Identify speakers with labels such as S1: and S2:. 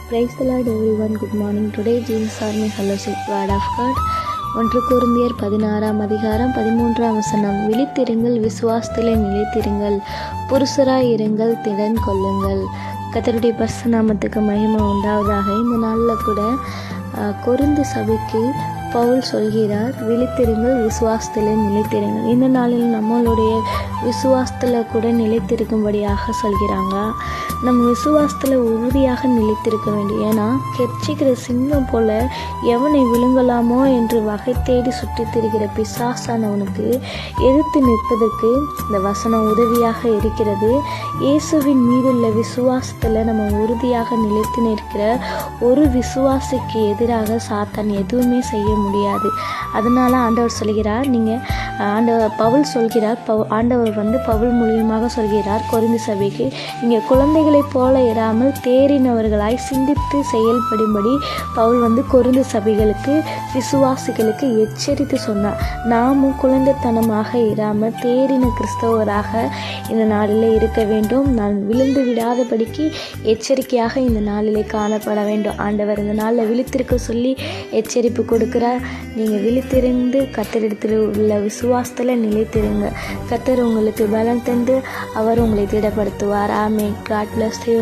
S1: Praise the Lord everyone. Good morning. Today Jesus Army Fellowship Word of God. 1 Corinthians 16:13 விழித்திருங்கள், விசுவாசத்திலே நிலைத்திருங்கள், புருஷராய் இருங்கள், திடன் கொள்ளுங்கள். கர்த்தருடைய பரிசுத்த நாமத்துக்கு மகிமை உண்டாவதாக. இந்த நாளில் கூட கொரிந்து சபைக்கு பவுல் சொல்கிறார், விழித்திருங்கள், விசுவாசத்தில் நிலைத்திருங்கள். இந்த நாளில் நம்மளுடைய விசுவாசத்தில் கூட நிலைத்திருக்கும்படியாக சொல்கிறாங்க. நம்ம விசுவாசத்தில் உறுதியாக நிலைத்திருக்க வேண்டும். ஏன்னா கெர்ச்சிக்கிற சிங்கம் போல எவனை விழுங்கலாமோ என்று வகை தேடி சுற்றித் திரிகிற பிசாசானவனுக்கு எதிர்த்து நிற்பதற்கு இந்த வசனம் உதவியாக இருக்கிறது. இயேசுவின் மீதுள்ள விசுவாசத்தில் நம்ம உறுதியாக நிலைத்து நிற்கிற ஒரு விசுவாசிக்கு எதிராக சாத்தான் எதுவுமே செய்ய முடியாது. அதனால ஆண்டவர் சொல்கிறார், பவுல் சொல்கிறார், ஆண்டவர் பவுல் மூலியமாக சொல்கிறார் கொரிந்து சபைக்கு, நீங்கள் குழந்தைகளைப் போல இராமல் தேறினவர்களாய் சிந்தித்து செயல்படும்படி பவுல் கொரிந்து சபைகளுக்கு விசுவாசிகளுக்கு எச்சரித்து சொன்னார். நாமும் குழந்தைத்தனமாக இராமல் தேறின கிறிஸ்தவராக இந்த நாளிலே இருக்க வேண்டும். நான் விழுந்து விடாதபடிக்கு எச்சரிக்கையாக இந்த நாளிலே காணப்பட வேண்டும். ஆண்டவர் இந்த நாளில் விழித்திருக்க சொல்லி எச்சரிப்பு கொடுக்கிறார். நீங்கள் விழித்திருந்து கர்த்தரிடத்தில் உள்ள விசுவாசத்தில் நிலைத்திருங்க. கர்த்தர் உங்களுக்கு பலம் தந்து அவர் உங்களை திடப்படுத்துவார். ஆமென். God bless you.